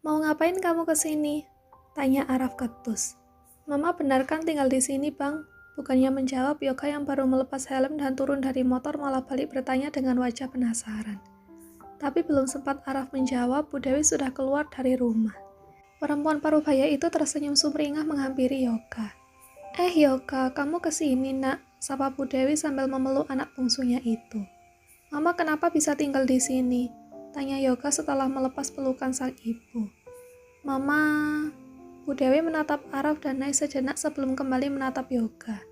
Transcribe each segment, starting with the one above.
Mau ngapain kamu ke sini? Tanya Araf ketus. Mama benar kan tinggal di sini, Bang? Bukannya menjawab, Yoga yang baru melepas helm dan turun dari motor malah balik bertanya dengan wajah penasaran. Tapi belum sempat Araf menjawab, Bu Dewi sudah keluar dari rumah. Perempuan parubaya itu tersenyum sumringah menghampiri Yoga. Yoga, kamu kesini nak, sapa Bu Dewi sambil memeluk anak bungsunya itu. Mama kenapa bisa tinggal di sini? Tanya Yoga setelah melepas pelukan sang ibu. Mama... Bu Dewi menatap Araf dan Nai sejenak sebelum kembali menatap Yoga.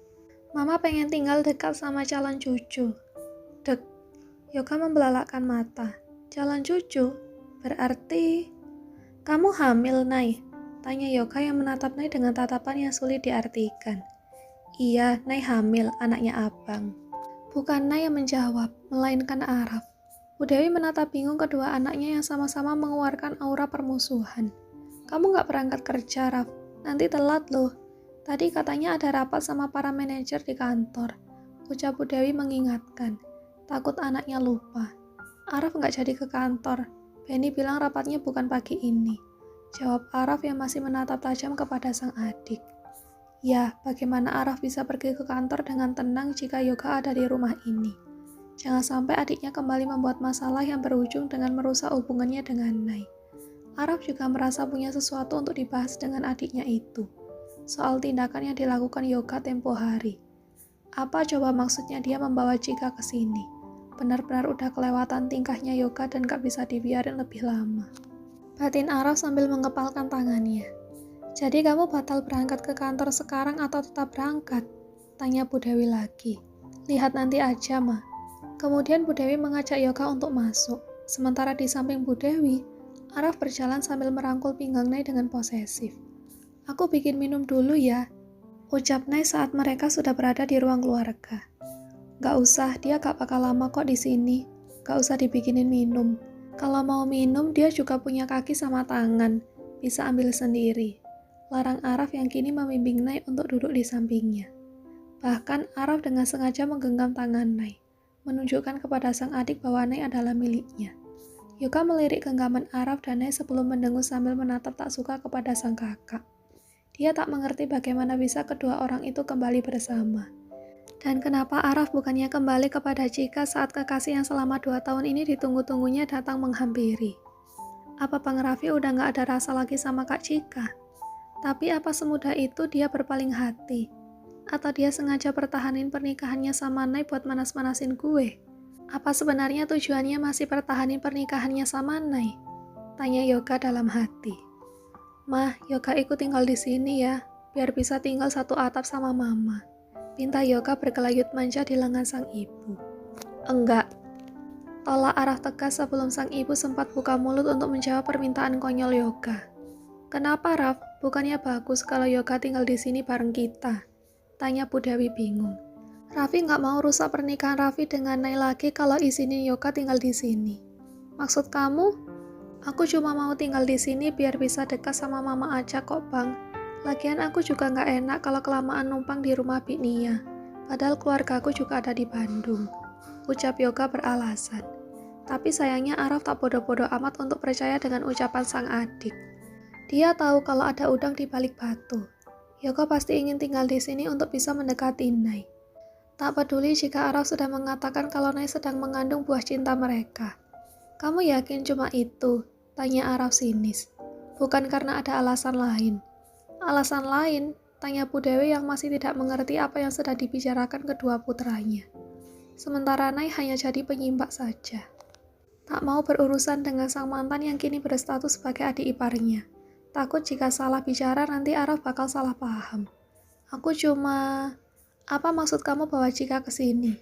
Mama pengen tinggal dekat sama calon cucu. Dek, Yoga membelalakkan mata. Calon cucu? Berarti... Kamu hamil, Nai? Tanya Yoga yang menatap Nai dengan tatapan yang sulit diartikan. Iya, Nai hamil, anaknya abang. Bukan Nai yang menjawab, melainkan Araf. Bu Dewi menatap bingung kedua anaknya yang sama-sama mengeluarkan aura permusuhan. Kamu gak berangkat kerja, Raf. Nanti telat loh. Tadi katanya ada rapat sama para manajer di kantor. Ucap Bu Dewi mengingatkan. Takut anaknya lupa. Araf gak jadi ke kantor. Benny bilang rapatnya bukan pagi ini. Jawab Araf yang masih menatap tajam kepada sang adik. Ya, bagaimana Araf bisa pergi ke kantor dengan tenang jika Yoga ada di rumah ini? Jangan sampai adiknya kembali membuat masalah yang berujung dengan merusak hubungannya dengan Nai. Araf juga merasa punya sesuatu untuk dibahas dengan adiknya itu. Soal tindakan yang dilakukan Yoga tempo hari. Apa coba maksudnya dia membawa Cika ke sini? Benar-benar udah kelewatan tingkahnya Yoga dan gak bisa dibiarin lebih lama. Batin Araf sambil mengepalkan tangannya. Jadi kamu batal berangkat ke kantor sekarang atau tetap berangkat? Tanya Bu Dewi lagi. Lihat nanti aja, Ma. Kemudian Bu Dewi mengajak Yoga untuk masuk. Sementara di samping Bu Dewi, Araf berjalan sambil merangkul pinggang Nai dengan posesif. Aku bikin minum dulu ya, ucap Nai saat mereka sudah berada di ruang keluarga. Gak usah, dia gak bakal lama kok di sini. Gak usah dibikinin minum. Kalau mau minum, dia juga punya kaki sama tangan. Bisa ambil sendiri. Larang Araf yang kini membimbing Nai untuk duduk di sampingnya. Bahkan Araf dengan sengaja menggenggam tangan Nai, menunjukkan kepada sang adik bahwa Nai adalah miliknya. Yoga melirik genggaman Araf dan Nai sebelum mendengus sambil menatap tak suka kepada sang kakak. Dia tak mengerti bagaimana bisa kedua orang itu kembali bersama. Dan kenapa Araf bukannya kembali kepada Cika saat kekasih yang selama 2 tahun ini ditunggu-tunggunya datang menghampiri. Apa Bang Raffi udah gak ada rasa lagi sama Kak Cika? Tapi apa semudah itu dia berpaling hati? Atau dia sengaja pertahanin pernikahannya sama Nai buat manas-manasin gue? Apa sebenarnya tujuannya masih pertahanin pernikahannya sama Nai? Tanya Yoga dalam hati. Mah, Yoga ikut tinggal di sini ya, biar bisa tinggal satu atap sama Mama. Pinta Yoga berkelayut manja di lengan sang ibu. Enggak. Tolak Araf tegas sebelum sang ibu sempat buka mulut untuk menjawab permintaan konyol Yoga. Kenapa, Raf? Bukannya bagus kalau Yoga tinggal di sini bareng kita? Tanya Bu Dewi bingung. Raffi nggak mau rusak pernikahan Raffi dengan Nai lagi kalau izinin Yoga tinggal di sini. Maksud kamu? Aku cuma mau tinggal di sini biar bisa dekat sama Mama aja kok, Bang. Lagian aku juga nggak enak kalau kelamaan numpang di rumah Bik Nia. Padahal keluargaku juga ada di Bandung. Ucap Yoga beralasan. Tapi sayangnya Araf tak bodoh-bodoh amat untuk percaya dengan ucapan sang adik. Dia tahu kalau ada udang di balik batu. Yoga pasti ingin tinggal di sini untuk bisa mendekati Nai. Tak peduli jika Araf sudah mengatakan kalau Nai sedang mengandung buah cinta mereka. Kamu yakin cuma itu? Tanya Araf sinis. Bukan karena ada alasan lain. Alasan lain? Tanya Bu Dewi yang masih tidak mengerti apa yang sedang dibicarakan kedua putranya. Sementara Nai hanya jadi penyimak saja. Tak mau berurusan dengan sang mantan yang kini berstatus sebagai adik iparnya. Takut jika salah bicara nanti Araf bakal salah paham. Aku cuma... Apa maksud kamu bawa Cika ke sini?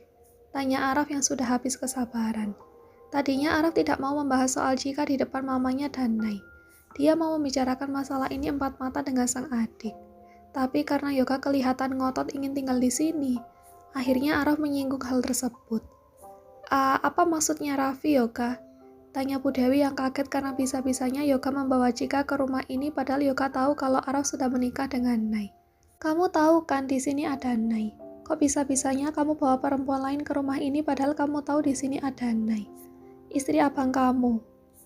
Tanya Araf yang sudah habis kesabaran. Tadinya Araf tidak mau membahas soal Cika di depan mamanya dan Nai. Dia mau membicarakan masalah ini empat mata dengan sang adik. Tapi karena Yoga kelihatan ngotot ingin tinggal di sini, akhirnya Araf menyinggung hal tersebut. Apa maksudnya Raffi, Yoga? Tanya Bu Dewi yang kaget karena bisa-bisanya Yoga membawa Cika ke rumah ini padahal Yoga tahu kalau Araf sudah menikah dengan Nai. Kamu tahu kan di sini ada Nai. Kok bisa-bisanya kamu bawa perempuan lain ke rumah ini padahal kamu tahu di sini ada Nai. Istri abang kamu.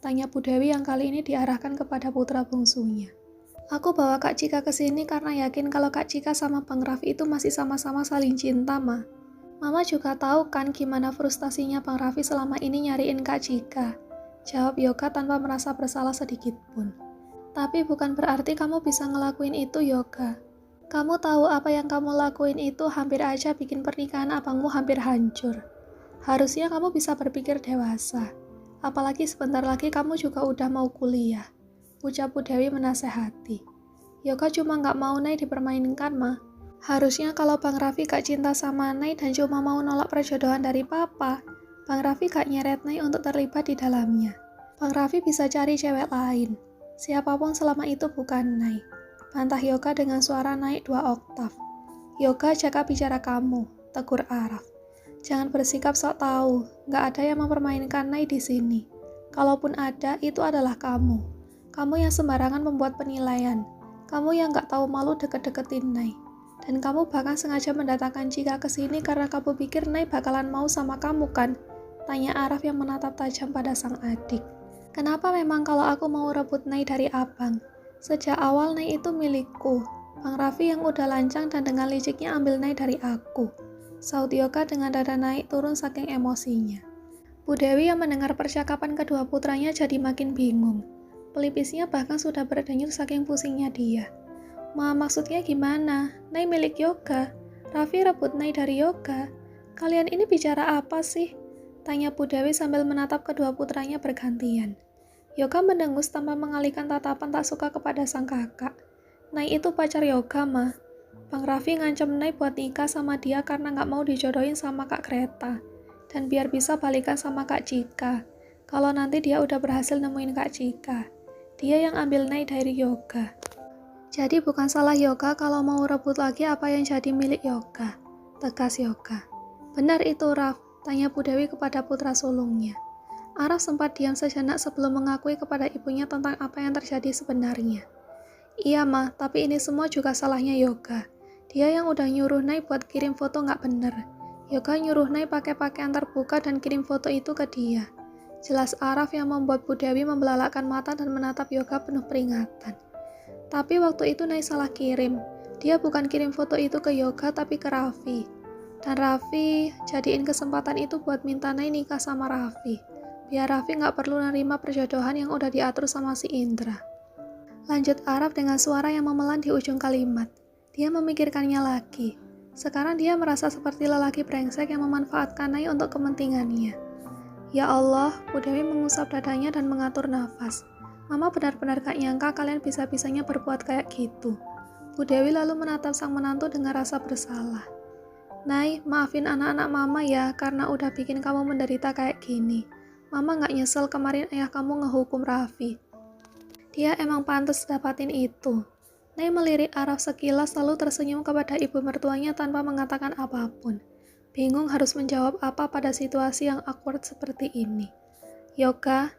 Tanya Bu Dewi yang kali ini diarahkan kepada putra bungsunya. Aku bawa Kak Cika ke sini karena yakin kalau Kak Cika sama Bang Raffi itu masih sama-sama saling cinta, Ma. Mama juga tahu kan gimana frustasinya Bang Raffi selama ini nyariin Kak Cika. Jawab Yoga tanpa merasa bersalah sedikit pun. Tapi bukan berarti kamu bisa ngelakuin itu, Yoga. Kamu tahu apa yang kamu lakuin itu hampir aja bikin pernikahan abangmu hampir hancur. Harusnya kamu bisa berpikir dewasa. Apalagi sebentar lagi kamu juga udah mau kuliah. Ucap Bu Dewi menasehati. Yoga cuma nggak mau Nay dipermainkan, Ma. Harusnya kalau Bang Raffi gak cinta sama Nay dan cuma mau nolak perjodohan dari Papa, Bang Raffi gak nyeret Nay untuk terlibat di dalamnya. Bang Raffi bisa cari cewek lain. Siapapun selama itu bukan Nay. Bantah Yoga dengan suara naik 2 oktav. Yoga, jaga bicara kamu, tegur Araf. Jangan bersikap sok tahu, gak ada yang mempermainkan Nay di sini. Kalaupun ada, itu adalah kamu. Kamu yang sembarangan membuat penilaian. Kamu yang gak tahu malu deket-deketin Nay. Dan kamu bahkan sengaja mendatangkan Cika ke sini karena kamu pikir Nay bakalan mau sama kamu kan? Tanya Araf yang menatap tajam pada sang adik. Kenapa memang kalau aku mau rebut Nay dari abang? Sejak awal Nay itu milikku. Bang Raffi yang udah lancang dan dengan liciknya ambil Nay dari aku. Saud Yoga dengan dada naik turun saking emosinya. Bu Dewi yang mendengar percakapan kedua putranya jadi makin bingung. Pelipisnya bahkan sudah berdenyut saking pusingnya dia. Ma, maksudnya gimana? Nay milik Yoga. Raffi rebut Nay dari Yoga. Kalian ini bicara apa sih? Tanya Bu Dewi sambil menatap kedua putranya bergantian. Yoga mendengus tanpa mengalihkan tatapan tak suka kepada sang kakak. Nay itu pacar Yoga, Ma. Bang Raffi ngancam Nay buat nikah sama dia karena gak mau dijodohin sama Kak Kreta. Dan biar bisa balikan sama Kak Cika. Kalau nanti dia udah berhasil nemuin Kak Cika. Dia yang ambil Nay dari Yoga. Jadi bukan salah Yoga kalau mau rebut lagi apa yang jadi milik Yoga. Tegas Yoga. Benar itu, Raf, tanya Bu Dewi kepada putra sulungnya. Araf sempat diam sejenak sebelum mengakui kepada ibunya tentang apa yang terjadi sebenarnya. Iya, Ma, tapi ini semua juga salahnya Yoga. Dia yang udah nyuruh Nay buat kirim foto nggak bener. Yoga nyuruh Nay pakai pakaian terbuka dan kirim foto itu ke dia. Jelas Araf yang membuat Bu Dewi membelalakkan mata dan menatap Yoga penuh peringatan. Tapi waktu itu Nay salah kirim. Dia bukan kirim foto itu ke Yoga tapi ke Raffi. Dan Raffi jadiin kesempatan itu buat minta Nay nikah sama Raffi. Biar Raffi gak perlu nerima perjodohan yang udah diatur sama si Indra. Lanjut Araf dengan suara yang memelan di ujung kalimat. Dia memikirkannya lagi. Sekarang dia merasa seperti lelaki brengsek yang memanfaatkan Nay untuk kepentingannya. Ya Allah, Bu Dewi mengusap dadanya dan mengatur nafas. Mama benar-benar gak nyangka kalian bisa-bisanya berbuat kayak gitu. Bu Dewi lalu menatap sang menantu dengan rasa bersalah. Nay, maafin anak-anak Mama ya karena udah bikin kamu menderita kayak gini. Mama gak nyesel kemarin ayah kamu ngehukum Raffi. Dia emang pantas dapatin itu. Nay melirik Araf sekilas lalu tersenyum kepada ibu mertuanya tanpa mengatakan apapun. Bingung harus menjawab apa pada situasi yang awkward seperti ini. Yoga,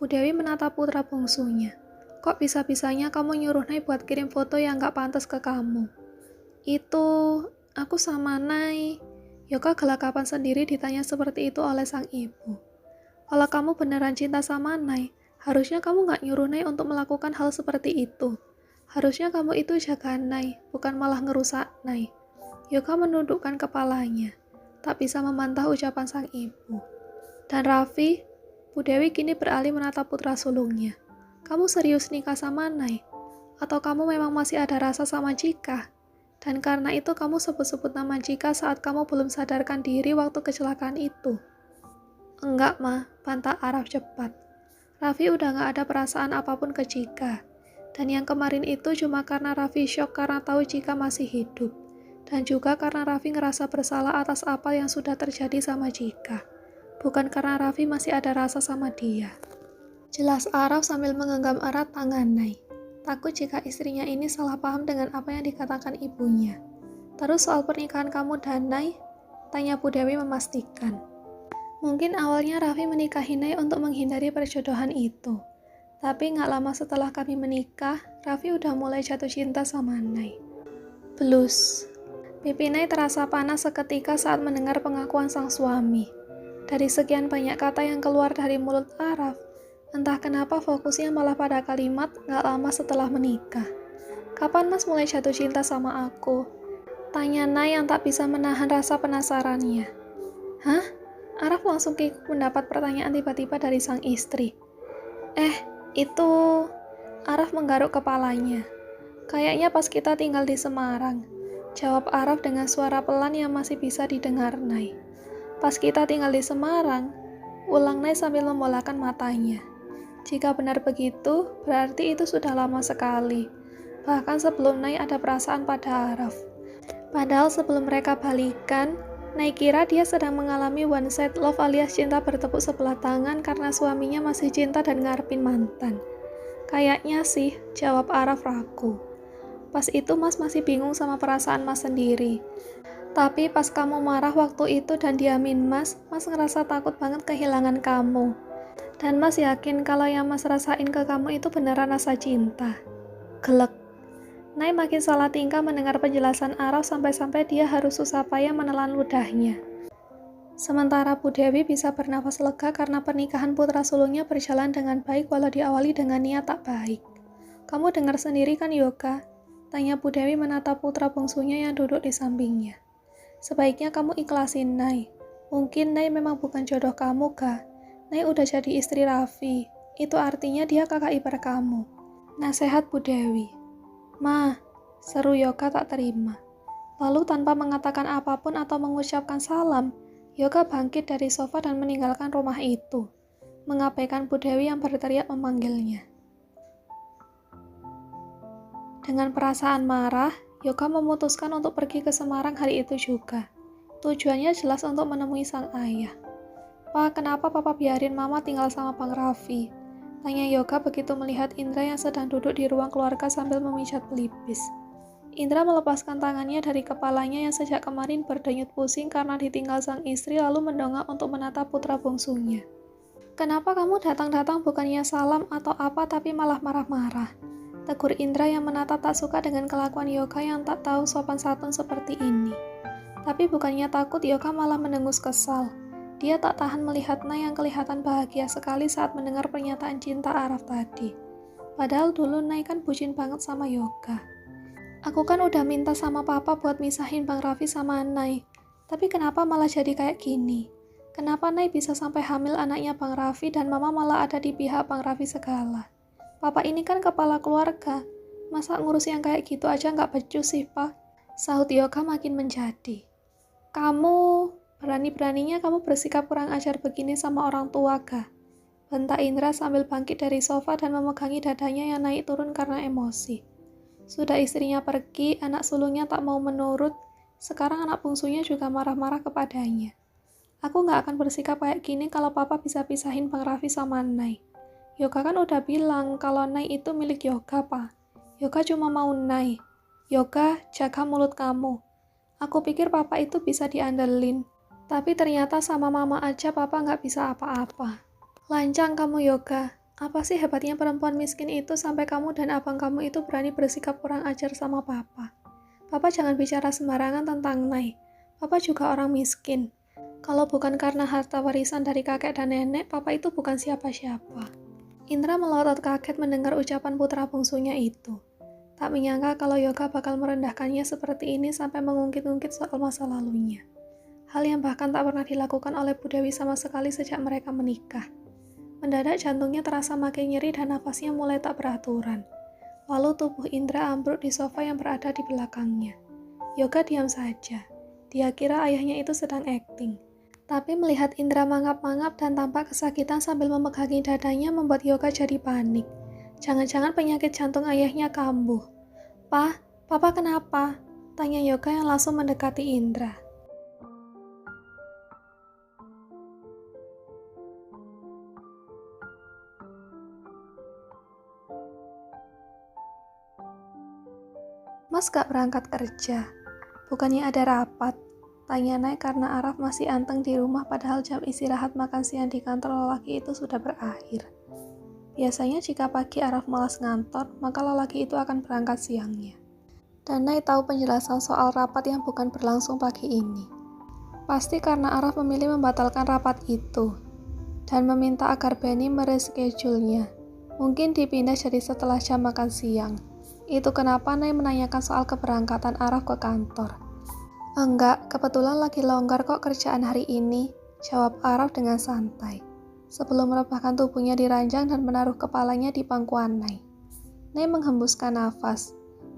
Bu Dewi menatap putra bungsunya. Kok bisa-bisanya kamu nyuruh Nay buat kirim foto yang gak pantas ke kamu? Itu, aku sama Nay. Yoga gelagapan sendiri ditanya seperti itu oleh sang ibu. Kalau kamu beneran cinta sama Nay, harusnya kamu gak nyuruh Nay untuk melakukan hal seperti itu. Harusnya kamu itu jaga Nay, bukan malah ngerusak Nay. Yoga menundukkan kepalanya, tak bisa membantah ucapan sang ibu. Dan Raffi, Bu Dewi kini beralih menatap putra sulungnya. Kamu serius nikah sama Nay? Atau kamu memang masih ada rasa sama Cika? Dan karena itu kamu sebut-sebut nama Cika saat kamu belum sadarkan diri waktu kecelakaan itu? Enggak, Ma, bantah Araf cepat. Raffi udah gak ada perasaan apapun ke Cika. Dan yang kemarin itu cuma karena Raffi syok karena tahu Cika masih hidup. Dan juga karena Raffi ngerasa bersalah atas apa yang sudah terjadi sama Cika. Bukan karena Raffi masih ada rasa sama dia. Jelas Araf sambil menggenggam erat tangan Nay. Takut jika istrinya ini salah paham dengan apa yang dikatakan ibunya. Terus soal pernikahan kamu dan Nay? Tanya Bu Dewi memastikan. Mungkin awalnya Raffi menikahi Nay untuk menghindari perjodohan itu. Tapi gak lama setelah kami menikah, Raffi udah mulai jatuh cinta sama Nay. Blus. Pipi Nay terasa panas seketika saat mendengar pengakuan sang suami. Dari sekian banyak kata yang keluar dari mulut Araf, Entah kenapa fokusnya malah pada kalimat gak lama setelah menikah. Kapan Mas mulai jatuh cinta sama aku? Tanya Nay yang tak bisa menahan rasa penasarannya. Hah? Araf langsung kikuk mendapat pertanyaan tiba-tiba dari sang istri. Itu... Araf menggaruk kepalanya. Kayaknya pas kita tinggal di Semarang. Jawab Araf dengan suara pelan yang masih bisa didengar Nay. Pas kita tinggal di Semarang, ulang Nay sambil membolakan matanya. Jika benar begitu, berarti itu sudah lama sekali. Bahkan sebelum Nay ada perasaan pada Araf. Padahal sebelum mereka balikan, Nay kira dia sedang mengalami one side love alias cinta bertepuk sebelah tangan karena suaminya masih cinta dan ngarepin mantan. Kayaknya sih, jawab Araf ragu. Pas itu Mas masih bingung sama perasaan Mas sendiri. Tapi pas kamu marah waktu itu dan diamin Mas ngerasa takut banget kehilangan kamu. Dan Mas yakin kalau yang Mas rasain ke kamu itu beneran rasa cinta. Gelek. Nay makin salah tingkah mendengar penjelasan Araf sampai-sampai dia harus susah payah menelan ludahnya. Sementara Bu Dewi bisa bernafas lega karena pernikahan putra sulungnya berjalan dengan baik walau diawali dengan niat tak baik. Kamu dengar sendiri kan Yoga? Tanya Bu Dewi menatap putra bungsunya yang duduk di sampingnya. Sebaiknya kamu ikhlasin Nay. Mungkin Nay memang bukan jodoh kamu, Kak. Nay udah jadi istri Raffi. Itu artinya dia kakak ipar kamu. Nasihat Bu Dewi. Ma, seru Yoga tak terima. Lalu tanpa mengatakan apapun atau mengucapkan salam, Yoga bangkit dari sofa dan meninggalkan rumah itu, mengabaikan Bu Dewi yang berteriak memanggilnya. Dengan perasaan marah, Yoga memutuskan untuk pergi ke Semarang hari itu juga. Tujuannya jelas untuk menemui sang ayah. Pak, kenapa Papa biarin Mama tinggal sama Bang Raffi? Tanya Yoga begitu melihat Indra yang sedang duduk di ruang keluarga sambil memijat pelipis. Indra melepaskan tangannya dari kepalanya yang sejak kemarin berdenyut pusing karena ditinggal sang istri lalu mendongak untuk menatap putra bungsunya. Kenapa kamu datang-datang bukannya salam atau apa tapi malah marah-marah? Tegur Indra yang menatap tak suka dengan kelakuan Yoga yang tak tahu sopan santun seperti ini. Tapi bukannya takut, Yoga malah mendengus kesal. Dia tak tahan melihat Nay yang kelihatan bahagia sekali saat mendengar pernyataan cinta Araf tadi. Padahal dulu Nay kan bucin banget sama Yoga. Aku kan udah minta sama Papa buat misahin Bang Raffi sama Nay. Tapi kenapa malah jadi kayak gini? Kenapa Nay bisa sampai hamil anaknya Bang Raffi dan Mama malah ada di pihak Bang Raffi segala? Papa ini kan kepala keluarga. Masa ngurus yang kayak gitu aja nggak becus sih, Pak? Sahut Yoga makin menjadi. Kamu... Berani-beraninya kamu bersikap kurang ajar begini sama orang tua, Kak. Bentak Indra sambil bangkit dari sofa dan memegangi dadanya yang naik turun karena emosi. Sudah istrinya pergi, anak sulungnya tak mau menurut, sekarang anak bungsunya juga marah-marah kepadanya. Aku gak akan bersikap kayak gini kalau Papa bisa pisahin Bang Raffi sama Nay. Yoga kan udah bilang kalau Nay itu milik Yoga, Pak. Yoga cuma mau Nay. Yoga, jaga mulut kamu. Aku pikir Papa itu bisa diandelin. Tapi ternyata sama Mama aja Papa nggak bisa apa-apa. Lancang kamu Yoga. Apa sih hebatnya perempuan miskin itu sampai kamu dan abang kamu itu berani bersikap kurang ajar sama Papa? Papa jangan bicara sembarangan tentang Nay. Papa juga orang miskin. Kalau bukan karena harta warisan dari kakek dan nenek, Papa itu bukan siapa-siapa. Indra melotot kaget mendengar ucapan putra bungsunya itu. Tak menyangka kalau Yoga bakal merendahkannya seperti ini sampai mengungkit-ungkit soal masa lalunya. Hal yang bahkan tak pernah dilakukan oleh Bu Dewi sama sekali sejak mereka menikah. Mendadak jantungnya terasa makin nyeri dan nafasnya mulai tak beraturan. Lalu tubuh Indra ambruk di sofa yang berada di belakangnya. Yoga diam saja. Dia kira ayahnya itu sedang akting. Tapi melihat Indra mangap-mangap dan tampak kesakitan sambil memegangi dadanya membuat Yoga jadi panik. Jangan-jangan penyakit jantung ayahnya kambuh. Papa kenapa? Tanya Yoga yang langsung mendekati Indra. Mas gak berangkat kerja? Bukannya ada rapat? Tanya Nay karena Araf masih anteng di rumah padahal jam istirahat makan siang di kantor lelaki itu sudah berakhir. Biasanya jika pagi Araf malas ngantor, maka lelaki itu akan berangkat siangnya. Dan Nay tahu penjelasan soal rapat yang bukan berlangsung pagi ini. Pasti karena Araf memilih membatalkan rapat itu. dan meminta agar Benny mereschedule-nya. Mungkin dipindah jadi setelah jam makan siang. Itu kenapa Nay menanyakan soal keberangkatan Araf ke kantor. Enggak, kebetulan lagi longgar kok kerjaan hari ini, jawab Araf dengan santai. Sebelum merebahkan tubuhnya di ranjang dan menaruh kepalanya di pangkuan Nay. Nay menghembuskan nafas.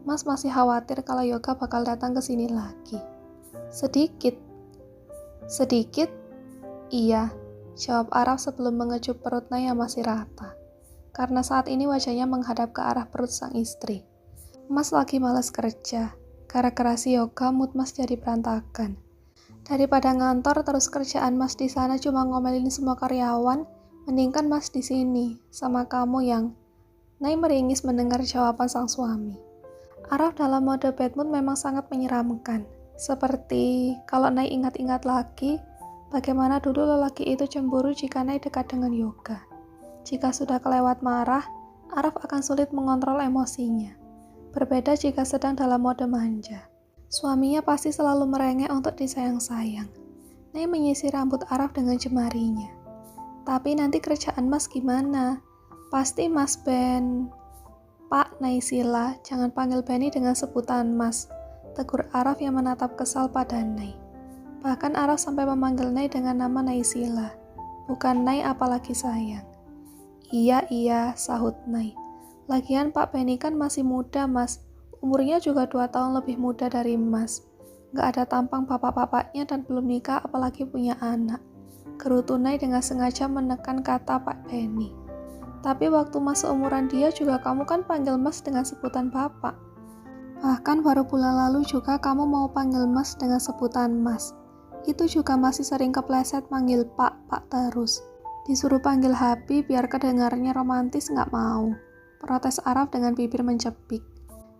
Mas masih khawatir kalau Yoga bakal datang ke sini lagi. Sedikit? Iya, jawab Araf sebelum mengecup perut Nay yang masih rata. Karena saat ini wajahnya menghadap ke arah perut sang istri. Mas lagi malas kerja. Gara-gara si Yoga mood Mas jadi berantakan. Daripada ngantor terus kerjaan Mas di sana cuma ngomelin semua karyawan, mendingkan Mas di sini sama kamu yang... Nay meringis mendengar jawaban sang suami. Araf dalam mode bad mood memang sangat menyeramkan. Seperti kalau Nay ingat-ingat lagi, bagaimana dulu lelaki itu cemburu jika Nay dekat dengan Yoga. Jika sudah kelewat marah, Araf akan sulit mengontrol emosinya. Berbeda jika sedang dalam mode manja. Suaminya pasti selalu merengek untuk disayang-sayang. Nay menyisir rambut Araf dengan jemarinya. Tapi nanti kerjaan Mas gimana? Pasti Mas Ben... Pak Naysila, jangan panggil Benny dengan sebutan Mas. Tegur Araf yang menatap kesal pada Nay. Bahkan Araf sampai memanggil Nay dengan nama Naysila. Bukan Nay apalagi sayang. Iya, sahut Nay. Lagian Pak Benny kan masih muda, Mas. Umurnya juga 2 tahun lebih muda dari Mas. Gak ada tampang bapak-bapaknya dan belum nikah apalagi punya anak. Gerutu Nay dengan sengaja menekan kata Pak Benny. Tapi waktu Mas seumuran dia juga kamu kan panggil Mas dengan sebutan bapak. Bahkan baru bulan lalu juga kamu mau panggil Mas dengan sebutan Mas. Itu juga masih sering kepleset manggil Pak terus. Disuruh panggil Habib biar kedengarannya romantis nggak mau. Protes Araf dengan bibir mencepik.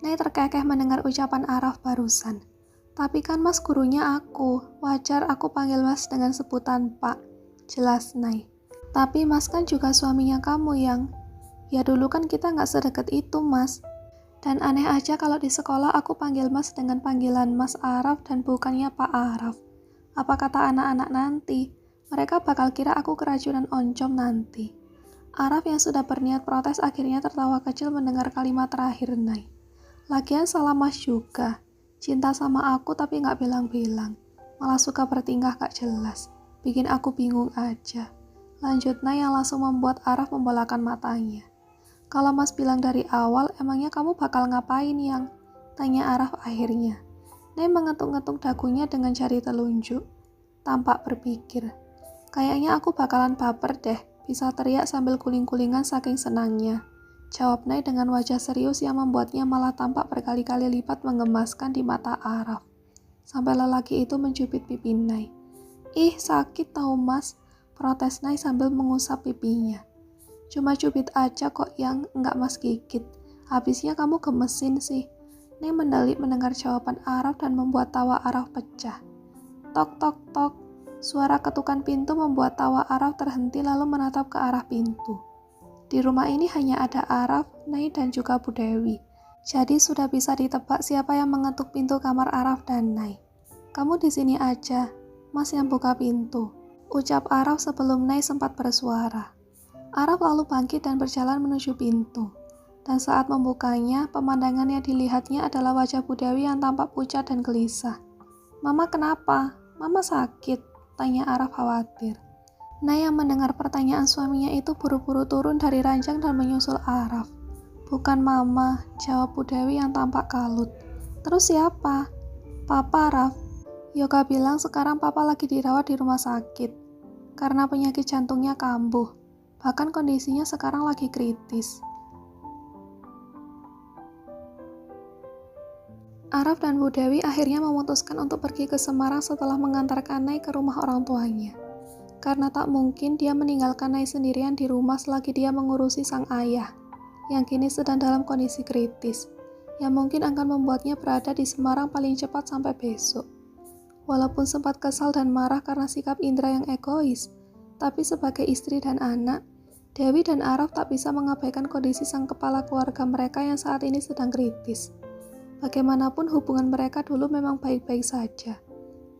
Nay terkekeh mendengar ucapan Araf barusan. Tapi kan Mas gurunya aku, wajar aku panggil Mas dengan sebutan Pak. Jelas Nay. Tapi Mas kan juga suaminya kamu yang... Ya dulu kan kita nggak sedekat itu Mas. Dan aneh aja kalau di sekolah aku panggil Mas dengan panggilan Mas Araf dan bukannya Pak Araf. Apa kata anak-anak nanti? Mereka bakal kira aku keracunan oncom nanti. Araf yang sudah berniat protes akhirnya tertawa kecil mendengar kalimat terakhir Nay. Lagian salah Mas juga. Cinta sama aku tapi gak bilang-bilang. Malah suka bertingkah gak jelas. Bikin aku bingung aja. Lanjut Nay yang langsung membuat Araf membolakan matanya. Kalau Mas bilang dari awal, emangnya kamu bakal ngapain yang? Tanya Araf akhirnya. Nay mengetuk-ngetuk dagunya dengan jari telunjuk. Tampak berpikir. Kayaknya aku bakalan baper deh, bisa teriak sambil guling-gulingan saking senangnya. Jawab Nay dengan wajah serius yang membuatnya malah tampak berkali-kali lipat menggemaskan di mata Araf. Sampai lelaki itu mencubit pipi Nay. Ih, sakit tahu Mas, protes Nay sambil mengusap pipinya. Cuma cubit aja kok yang enggak Mas gigit. Habisnya kamu gemesin sih. Nay mendalik mendengar jawaban Araf dan membuat tawa Araf pecah. Tok tok tok. Suara ketukan pintu membuat tawa Araf terhenti lalu menatap ke arah pintu. Di rumah ini hanya ada Araf, Nay dan juga Bu Dewi. Jadi sudah bisa ditebak siapa yang mengetuk pintu kamar Araf dan Nay. Kamu di sini aja, Mas yang buka pintu. Ucap Araf sebelum Nay sempat bersuara. Araf lalu bangkit dan berjalan menuju pintu. Dan saat membukanya, pemandangan yang dilihatnya adalah wajah Bu Dewi yang tampak pucat dan gelisah. Mama kenapa? Mama sakit? Tanya Araf khawatir. Nay yang mendengar pertanyaan suaminya itu buru-buru turun dari ranjang dan menyusul Araf. Bukan Mama, jawab Bu Dewi yang tampak kalut. Terus siapa? Papa Araf. Yoga bilang sekarang Papa lagi dirawat di rumah sakit. Karena penyakit jantungnya kambuh. Bahkan kondisinya sekarang lagi kritis. Araf dan Bu Dewi akhirnya memutuskan untuk pergi ke Semarang setelah mengantarkan Nay ke rumah orang tuanya. Karena tak mungkin dia meninggalkan Nay sendirian di rumah selagi dia mengurusi sang ayah, yang kini sedang dalam kondisi kritis, yang mungkin akan membuatnya berada di Semarang paling cepat sampai besok. Walaupun sempat kesal dan marah karena sikap Indra yang egois, tapi sebagai istri dan anak, Dewi dan Araf tak bisa mengabaikan kondisi sang kepala keluarga mereka yang saat ini sedang kritis. Bagaimanapun hubungan mereka dulu memang baik-baik saja,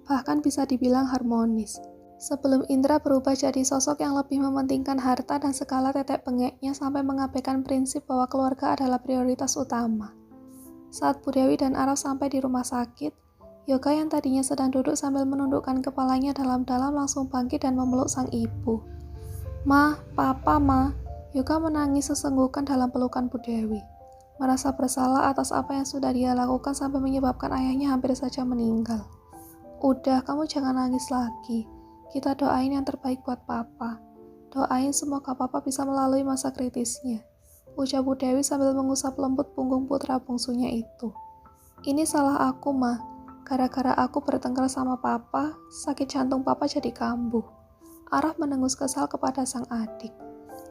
bahkan bisa dibilang harmonis. Sebelum Indra berubah jadi sosok yang lebih mementingkan harta dan segala tetek bengeknya sampai mengabaikan prinsip bahwa keluarga adalah prioritas utama. Saat Bu Dewi dan Araf sampai di rumah sakit, Yoga yang tadinya sedang duduk sambil menundukkan kepalanya dalam-dalam langsung bangkit dan memeluk sang ibu. "Ma, Papa, Ma." Yoga menangis sesenggukan dalam pelukan Bu Dewi. Merasa bersalah atas apa yang sudah dia lakukan sampai menyebabkan ayahnya hampir saja meninggal. "Udah, kamu jangan nangis lagi. Kita doain yang terbaik buat Papa. Doain semoga Papa bisa melalui masa kritisnya," ucap Bu Dewi sambil mengusap lembut punggung putra bungsunya itu. "Ini salah aku, Ma. Gara-gara aku bertengkar sama Papa, sakit jantung Papa jadi kambuh." Araf menengus kesal kepada sang adik.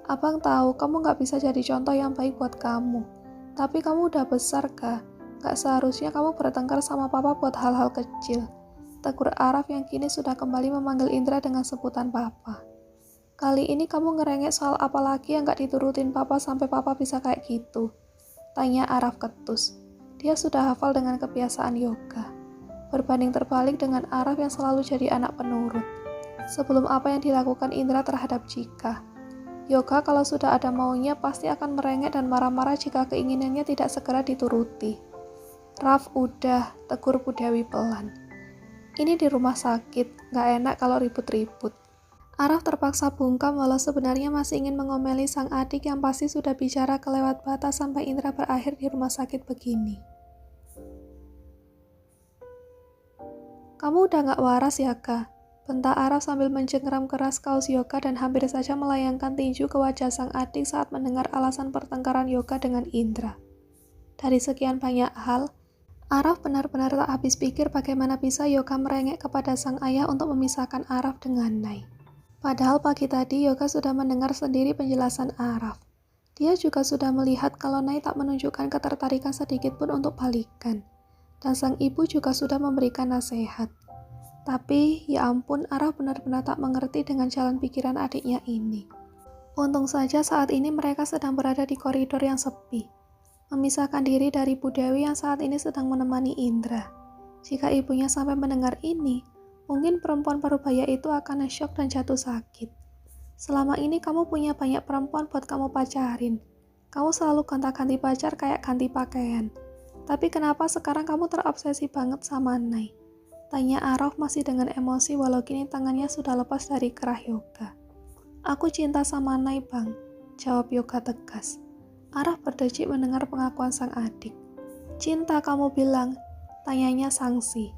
"Abang tahu kamu gak bisa jadi contoh yang baik buat kamu. Tapi kamu udah besar, Kak. Gak seharusnya kamu bertengkar sama Papa buat hal-hal kecil," tegur Araf yang kini sudah kembali memanggil Indra dengan sebutan Papa. "Kali ini kamu ngerengek soal apa lagi yang gak diturutin Papa sampai Papa bisa kayak gitu?" tanya Araf ketus. Dia sudah hafal dengan kebiasaan Yoga. Berbanding terbalik dengan Araf yang selalu jadi anak penurut. Sebelum apa yang dilakukan Indra terhadap Jika. Yoga kalau sudah ada maunya pasti akan merengek dan marah-marah jika keinginannya tidak segera dituruti. "Raf, udah," tegur Bu Dewi pelan. "Ini di rumah sakit, gak enak kalau ribut-ribut." Araf terpaksa bungkam walau sebenarnya masih ingin mengomeli sang adik yang pasti sudah bicara kelewat batas sampai Indra berakhir di rumah sakit begini. "Kamu udah gak waras ya, Kak?" bentak Araf sambil mencengkeram keras kaos Yoga dan hampir saja melayangkan tinju ke wajah sang adik saat mendengar alasan pertengkaran Yoga dengan Indra. Dari sekian banyak hal, Araf benar-benar tak habis pikir bagaimana bisa Yoga merengek kepada sang ayah untuk memisahkan Araf dengan Nai. Padahal pagi tadi Yoga sudah mendengar sendiri penjelasan Araf. Dia juga sudah melihat kalau Nai tak menunjukkan ketertarikan sedikit pun untuk balikan. Dan sang ibu juga sudah memberikan nasihat. Tapi, ya ampun, Araf benar-benar tak mengerti dengan jalan pikiran adiknya ini. Untung saja saat ini mereka sedang berada di koridor yang sepi. Memisahkan diri dari Bu Dewi yang saat ini sedang menemani Indra. Jika ibunya sampai mendengar ini, mungkin perempuan parubaya itu akan syok dan jatuh sakit. "Selama ini kamu punya banyak perempuan buat kamu pacarin. Kamu selalu gonta-ganti pacar kayak ganti pakaian. Tapi kenapa sekarang kamu terobsesi banget sama Nai?" tanya Araf masih dengan emosi walau kini tangannya sudah lepas dari kerah Yoga. "Aku cinta sama Nai, Bang," jawab Yoga tegas. Araf berdecik mendengar pengakuan sang adik. "Cinta kamu bilang?" tanyanya sangsi.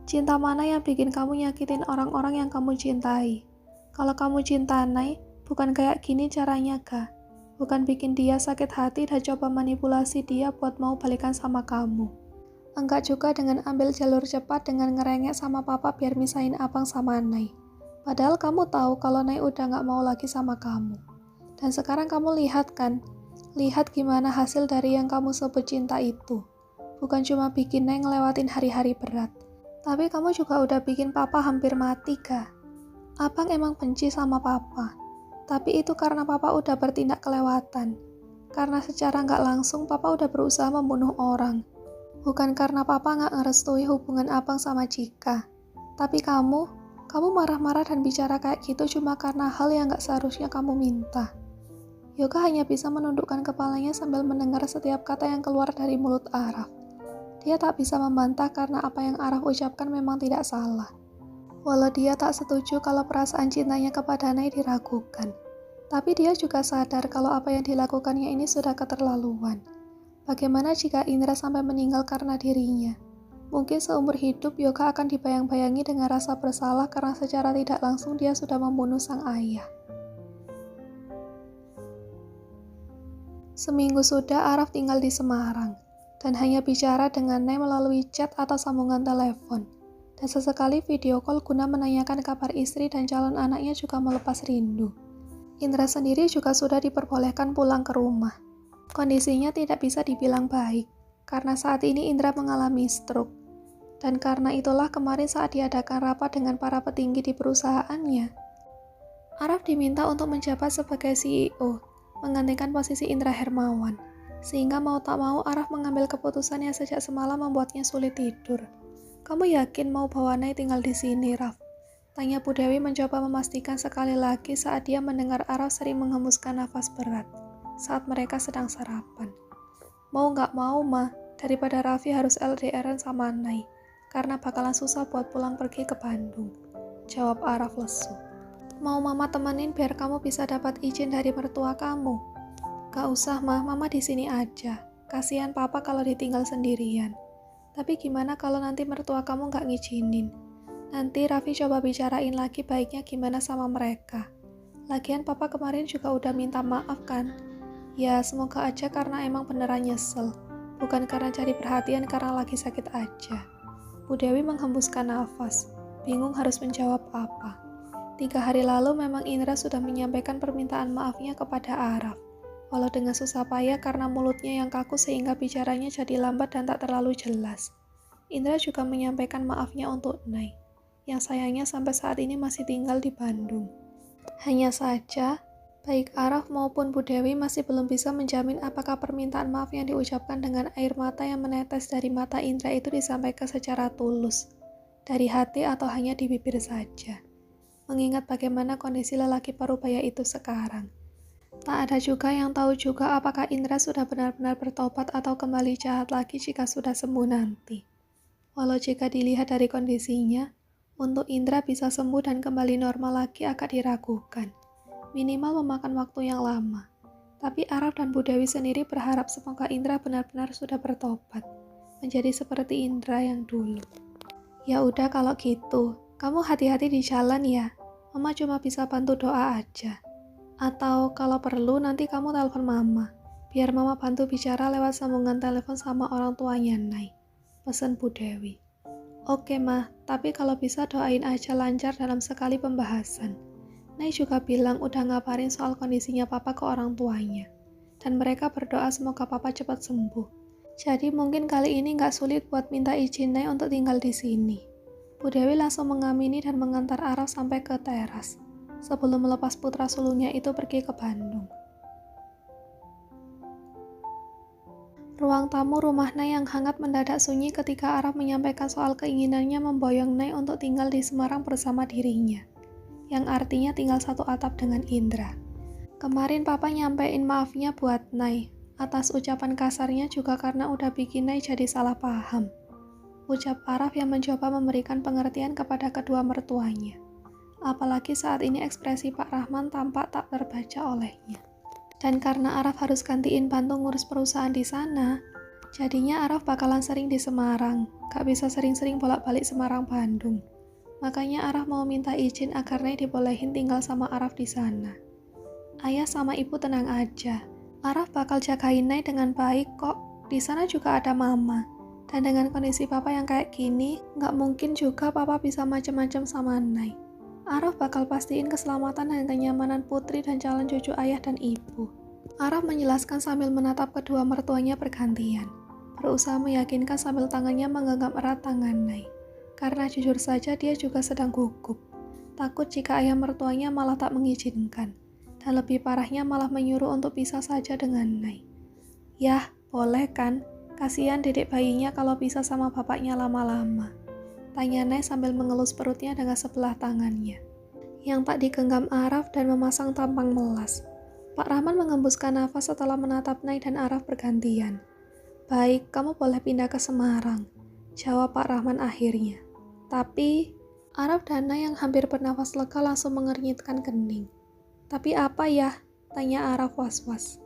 "Cinta mana yang bikin kamu nyakitin orang-orang yang kamu cintai? Kalau kamu cinta Nai, bukan kayak gini caranya, Ga. Bukan bikin dia sakit hati dan coba manipulasi dia buat mau balikan sama kamu. Enggak juga dengan ambil jalur cepat dengan ngerengek sama Papa biar misahin abang sama Nai. Padahal kamu tahu kalau Nai udah gak mau lagi sama kamu. Dan sekarang kamu lihat kan? Lihat gimana hasil dari yang kamu sebut cinta itu. Bukan cuma bikin Nai ngelewatin hari-hari berat. Tapi kamu juga udah bikin Papa hampir mati, Ga. Abang emang benci sama Papa. Tapi itu karena Papa udah bertindak kelewatan. Karena secara gak langsung Papa udah berusaha membunuh orang. Bukan karena Papa gak ngerestui hubungan abang sama Jika. Tapi kamu marah-marah dan bicara kayak gitu cuma karena hal yang gak seharusnya kamu minta." Yoga hanya bisa menundukkan kepalanya sambil mendengar setiap kata yang keluar dari mulut Araf. Dia tak bisa membantah karena apa yang Araf ucapkan memang tidak salah. Walau dia tak setuju kalau perasaan cintanya kepada Nai diragukan. Tapi dia juga sadar kalau apa yang dilakukannya ini sudah keterlaluan. Bagaimana jika Indra sampai meninggal karena dirinya? Mungkin seumur hidup Yoga akan dibayang-bayangi dengan rasa bersalah karena secara tidak langsung dia sudah membunuh sang ayah. Seminggu sudah Araf tinggal di Semarang, dan hanya bicara dengan Nai melalui chat atau sambungan telepon. Dan sesekali video call guna menanyakan kabar istri dan calon anaknya juga melepas rindu. Indra sendiri juga sudah diperbolehkan pulang ke rumah. Kondisinya tidak bisa dibilang baik, karena saat ini Indra mengalami stroke. Dan karena itulah kemarin saat diadakan rapat dengan para petinggi di perusahaannya, Araf diminta untuk menjabat sebagai CEO, menggantikan posisi Indra Hermawan. Sehingga mau tak mau Araf mengambil keputusan yang sejak semalam membuatnya sulit tidur. "Kamu yakin mau bawa Nai tinggal di sini, Raf?" Tanya Bu Dewi mencoba memastikan sekali lagi saat dia mendengar Araf sering menghembuskan nafas berat saat mereka sedang sarapan. Mau nggak mau, Ma, daripada Raffi harus LDRan sama Nay, karena bakalan susah buat pulang pergi ke Bandung. Jawab Araf lesu. Mau Mama temenin biar kamu bisa dapat izin dari mertua kamu? Gak usah, Ma, Mama di sini aja. Kasihan Papa kalau ditinggal sendirian. Tapi gimana kalau nanti mertua kamu nggak ngizinin? Nanti Raffi coba bicarain lagi baiknya gimana sama mereka. Lagian Papa kemarin juga udah minta maaf kan? Ya semoga aja karena emang beneran nyesel. Bukan karena cari perhatian karena lagi sakit aja. Bu Dewi menghembuskan nafas. Bingung harus menjawab apa. 3 hari lalu memang Indra sudah menyampaikan permintaan maafnya kepada Araf. Walau dengan susah payah karena mulutnya yang kaku sehingga bicaranya jadi lambat dan tak terlalu jelas. Indra juga menyampaikan maafnya untuk Nay, yang sayangnya sampai saat ini masih tinggal di Bandung. Hanya saja, baik Araf maupun Bu Dewi masih belum bisa menjamin apakah permintaan maaf yang diucapkan dengan air mata yang menetes dari mata Indra itu disampaikan secara tulus, dari hati atau hanya di bibir saja. Mengingat bagaimana kondisi lelaki parubaya itu sekarang. Tak ada juga yang tahu juga apakah Indra sudah benar-benar bertobat atau kembali jahat lagi jika sudah sembuh nanti. Walau jika dilihat dari kondisinya, untuk Indra bisa sembuh dan kembali normal lagi agak diragukan. Minimal memakan waktu yang lama. Tapi Araf dan Bu Dewi sendiri berharap semoga Indra benar-benar sudah bertobat, menjadi seperti Indra yang dulu. Ya udah kalau gitu, kamu hati-hati di jalan ya. Mama cuma bisa bantu doa aja. Atau kalau perlu nanti kamu telepon Mama, biar Mama bantu bicara lewat sambungan telepon sama orang tuanya Nay. Pesan Bu Dewi. Oke Ma, tapi kalau bisa doain aja lancar dalam sekali pembahasan. Nay juga bilang udah ngabarin soal kondisinya Papa ke orang tuanya. Dan mereka berdoa semoga Papa cepat sembuh. Jadi mungkin kali ini nggak sulit buat minta izin Nay untuk tinggal di sini. Bu Dewi langsung mengamini dan mengantar Araf sampai ke teras, sebelum melepas putra sulungnya itu pergi ke Bandung. Ruang tamu rumah Nay yang hangat mendadak sunyi ketika Araf menyampaikan soal keinginannya memboyong Nay untuk tinggal di Semarang bersama dirinya, yang artinya tinggal satu atap dengan Indra. Kemarin Papa nyampein maafnya buat Nay, atas ucapan kasarnya juga karena udah bikin Nay jadi salah paham. Ucap Araf yang mencoba memberikan pengertian kepada kedua mertuanya. Apalagi saat ini ekspresi Pak Rahman tampak tak terbaca olehnya. Dan karena Araf harus gantiin bantu ngurus perusahaan di sana, jadinya Araf bakalan sering di Semarang, gak bisa sering-sering bolak-balik Semarang-Bandung. Makanya Araf mau minta izin agar Nay dibolehin tinggal sama Araf di sana. Ayah sama ibu tenang aja, Araf bakal jagain Nay dengan baik kok, di sana juga ada Mama. Dan dengan kondisi Papa yang kayak gini, gak mungkin juga Papa bisa macem-macem sama Nay. Araf bakal pastiin keselamatan dan kenyamanan putri dan calon cucu ayah dan ibu. Araf menjelaskan sambil menatap kedua mertuanya bergantian, berusaha meyakinkan sambil tangannya menggenggam erat tangan Nay. Karena jujur saja dia juga sedang gugup, takut jika ayah mertuanya malah tak mengizinkan, dan lebih parahnya malah menyuruh untuk pisah saja dengan Nay. Yah, boleh kan? Kasihan dedek bayinya kalau pisah sama bapaknya lama-lama. Tanya Nay sambil mengelus perutnya dengan sebelah tangannya, yang tak digenggam Araf dan memasang tampang melas. Pak Rahman mengembuskan nafas setelah menatap Nay dan Araf bergantian. Baik, kamu boleh pindah ke Semarang, jawab Pak Rahman akhirnya. Tapi, Araf dan Nay yang hampir bernafas lega langsung mengernyitkan kening. Tapi apa ya? Tanya Araf was-was.